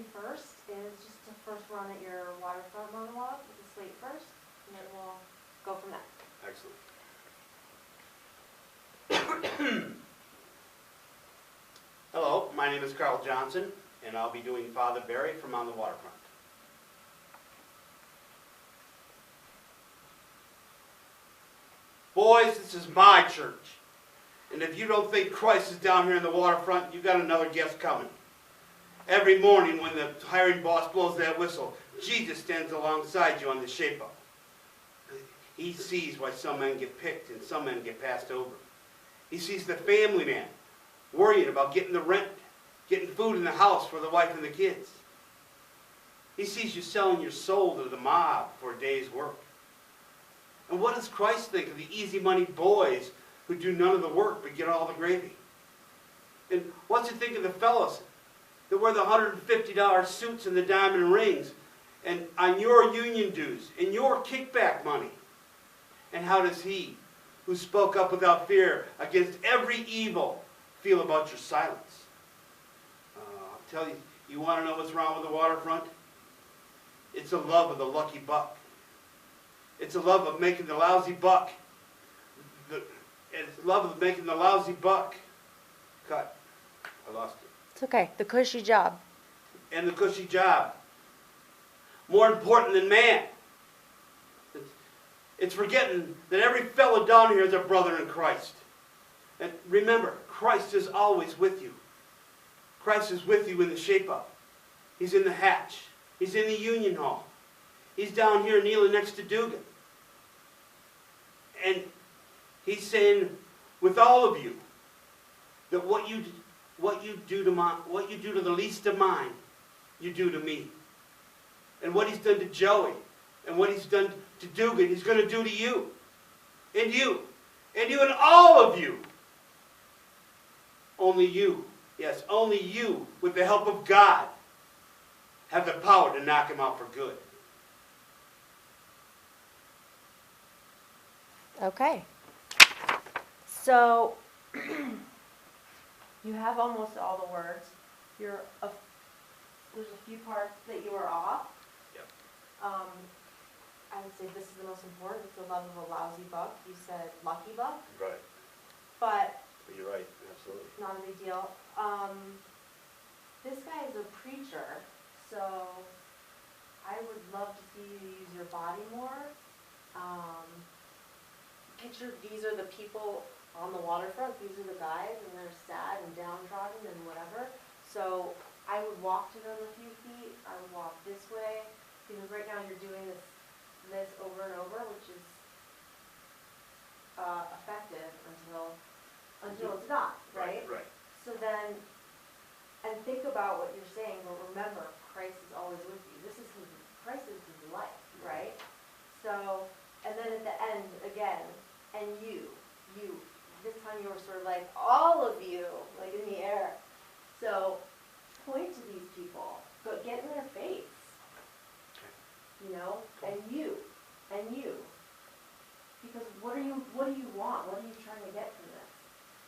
me first is just to first run at your waterfront monologue with the slate first, and then we'll go from there. Excellent. Hello, my name is Karl Johnson, and I'll be doing Father Barry from On the Waterfront. Boys, this is my church. And if you don't think Christ is down here in the waterfront, you got another guest coming. Every morning when the hiring boss blows that whistle, Jesus stands alongside you on the shape-up. He sees why some men get picked and some men get passed over. He sees the family man worrying about getting the rent, getting food in the house for the wife and the kids. He sees you selling your soul to the mob for a day's work. And what does Christ think of the easy money boys who do none of the work but get all the gravy? And what's he think of the fellas that wear the $150 suits and the diamond rings and on your union dues and your kickback money? And how does he, who spoke up without fear against every evil, feel about your silence? I'll tell you, you want to know what's wrong with the waterfront? It's a love of the lucky buck. It's a love of making the lousy buck. It's love of making the lousy buck. Cut. I lost it. It's okay. The cushy job. And the cushy job. More important than man. It's forgetting that every fellow down here is a brother in Christ. And remember, Christ is always with you. Christ is with you in the shape-up. He's in the hatch. He's in the union hall. He's down here kneeling next to Dugan. And he's saying, with all of you, that what you do to the least of mine, you do to me. And what he's done to Joey, and what he's done to Dugan, he's going to do to you. And you. And you and all of you. Only you, yes, only you, with the help of God, have the power to knock him out for good. Okay. So, you have almost all the words. There's a few parts that you are off. Yep. I would say this is the most important. It's the love of a lousy buck. You said lucky buck. Right. But You're right, absolutely. not a big deal. This guy is a preacher, so I would love to see you use your body more. Picture these are the people on the waterfront. These are the guys, and they're sad and downtrodden and whatever. So I would walk to them a few feet. I would walk this way, because right now you're doing this over and over, which is effective until it's not, right? Right. So then, and think about what you're saying, but remember, Christ is always with you. Christ is his life, right? So, and then at the end, again, and you, this time you were sort of like, all of you, like in the air. So, point to these people, but get in their face, you know, and you. Because what do you want? What are you trying to get from this?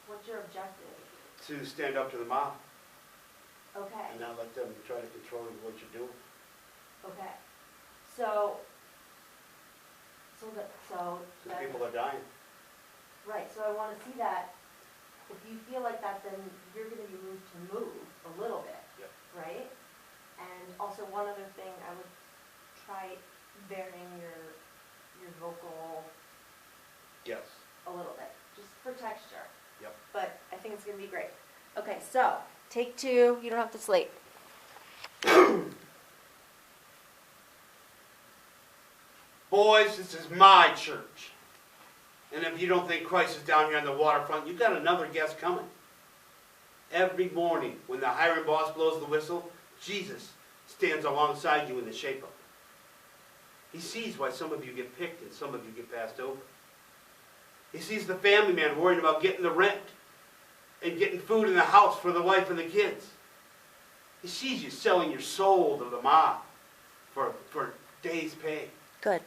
What's your objective? To stand up to the mob Okay. and not let them try to control what you're doing. Okay. So Because people are dying. right, so I want to see that. If you feel like that, then you're going to be moved to move a little bit, Yep. right? And also one other thing, I would try varying your vocal Yes. a little bit, just for texture. Yep. But I think it's going to be great. Okay, so take 2. You don't have to slate. Boys, this is my church. And if you don't think Christ is down here on the waterfront, you've got another guest coming. Every morning, when the hiring boss blows the whistle, Jesus stands alongside you in the shape-up. He sees why some of you get picked and some of you get passed over. He sees the family man worrying about getting the rent and getting food in the house for the wife and the kids. He sees you selling your soul to the mob for days' pay. Good.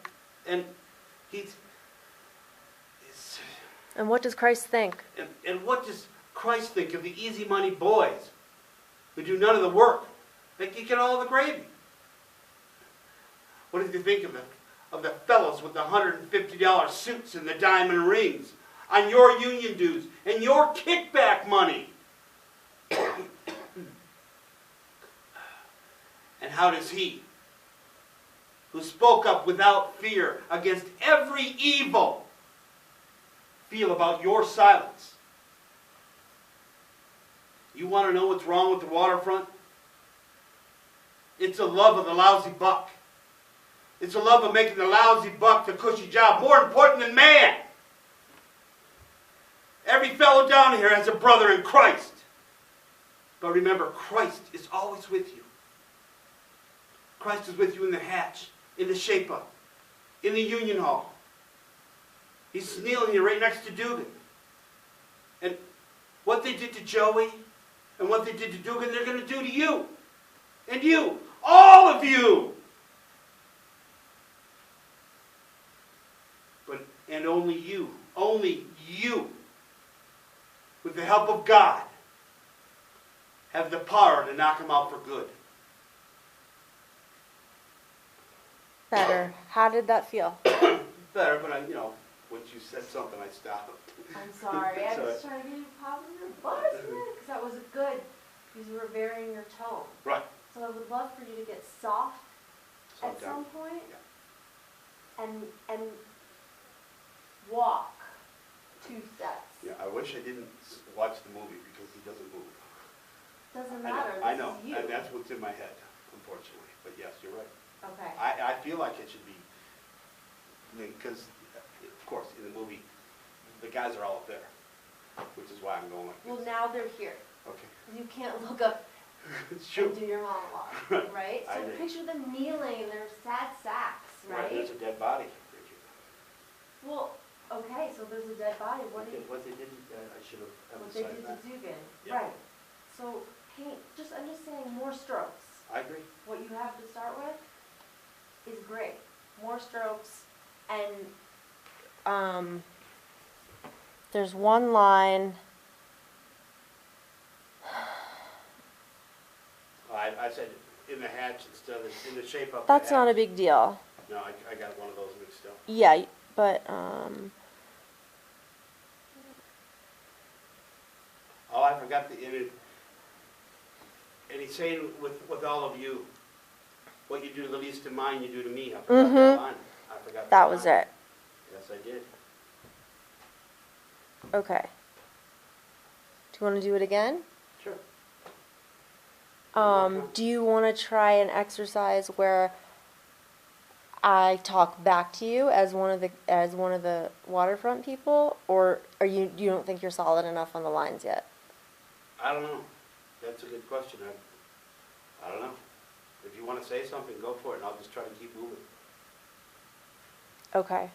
And And what does Christ think? and what does Christ think of the easy money boys who do none of the work They can get all the gravy. What did you think of the fellows with the $150 suits and the diamond rings on your union dues and your kickback money? And how does he, who spoke up without fear against every evil, feel about your silence? You want to know what's wrong with the waterfront? It's a love of the lousy buck. It's a love of making the lousy buck the cushy job more important than man. Every fellow down here has a brother in Christ. But remember, Christ is always with you. Christ is with you in the hatch, in the shape-up, in the union hall. He's kneeling here right next to Dugan. And what they did to Joey and what they did to Dugan, they're going to do to you. And you. All of you. And only you, with the help of God, have the power to knock him out for good. Better. How did that feel? Better, but once you said something, I stopped. I'm sorry. I was trying to give you positive buzz, because that was good, because you were varying your tone. Right. So I would love for you to get soft at some point, and walk 2 steps. Yeah, I wish I didn't watch the movie because he doesn't move. Doesn't matter. I know. This is you. And that's what's in my head, unfortunately. But yes, you're right. Okay. I feel like it should be, because, of course, in the movie, the guys are all up there, which is why I'm going like this. Well, now they're here. Okay. You can't look up Sure. and do your monologue, right? So picture them kneeling in their sad sacks, right? There's a dead body. Well, okay, so there's a dead body. What they did, I should have What they emphasized did that. to Dugan, Yeah. right? So paint. I'm just saying, more strokes. I agree. What you have to start with is great. More strokes, and there's one line. I said in the hatch instead of in the shape up. That's not a big deal. No, I got one of those mixed up. Yeah, but Oh, I forgot the image. And he's saying with all of you, what you do to the least of mine, you do to me. I forgot that line. I forgot that was line. it. Yes, I did. Okay. Do you want to do it again? Sure. Do you want to try an exercise where I talk back to you as one of the waterfront people, or you don't think you're solid enough on the lines yet? I don't know. That's a good question. I don't know. If you want to say something, go for it, and I'll just try to keep moving. Okay.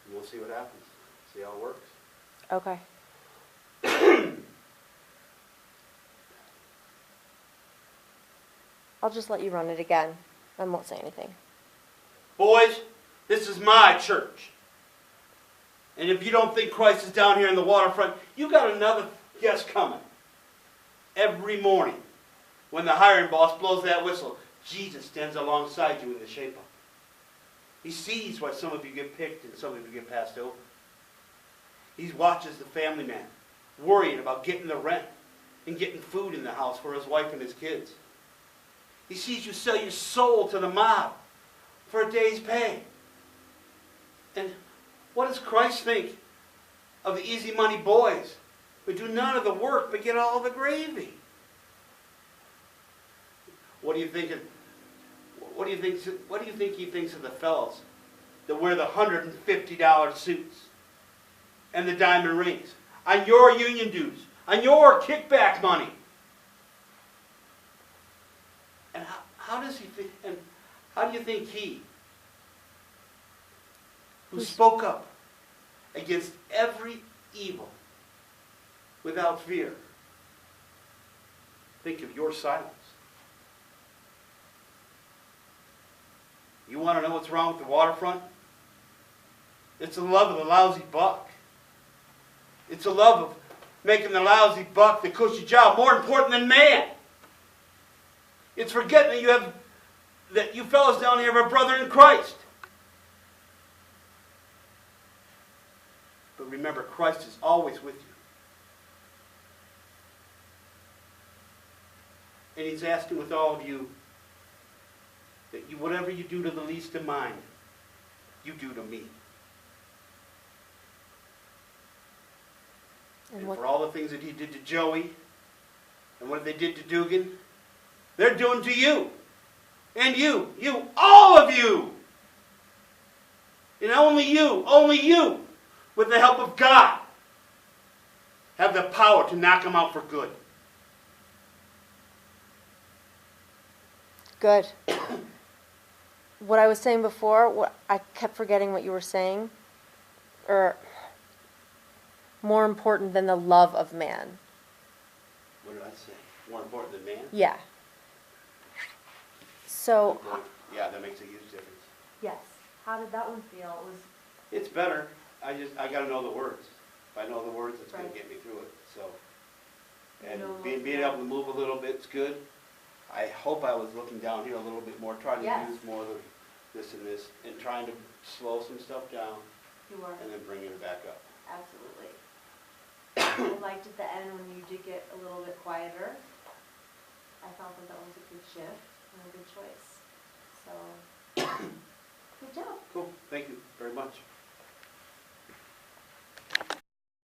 And we'll see what happens. See how it works. Okay. I'll just let you run it again. I won't say anything. Boys, this is my church. And if you don't think Christ is down here in the waterfront, you got another guest coming. Every morning, when the hiring boss blows that whistle, Jesus stands alongside you in the shape-up. He sees why some of you get picked and some of you get passed over. He watches the family man, worrying about getting the rent and getting food in the house for his wife and his kids. He sees you sell your soul to the mob for a day's pay. And what does Christ think of the easy money boys who do none of the work but get all the gravy? What do you think he thinks of the fellows that wear the $150 suits and the diamond rings on your union dues, on your kickback money? And how does he think? And how do you think he, who spoke up against every evil without fear, think of your silence? You want to know what's wrong with the waterfront? It's the love of the lousy buck. It's the love of making the lousy buck the cushy job more important than man. It's forgetting that you fellas down here have a brother in Christ. But remember, Christ is always with you. And he's asking with all of you that whatever you do to the least of mine, you do to me. And for all the things that he did to Joey, and what they did to Dugan, they're doing to you. And you, all of you. And only you, with the help of God, have the power to knock them out for good. Good. What I was saying before, I kept forgetting what you were saying. Or more important than the love of man. What did I say? More important than man? Yeah. So. Yeah, that makes a huge difference. Yes. How did that one feel? It's better. I got to know the words. If I know the words, it's going Right. to get me through it. So, and You know, being able to move a little bit's good. I hope I was looking down here a little bit more, trying to Yes. use more of this and this, and trying to slow some stuff down, You are. and then bring it back up. Absolutely. I liked at the end when you did get a little bit quieter. I thought that was a good shift and a good choice. So, good job. Cool. Thank you very much.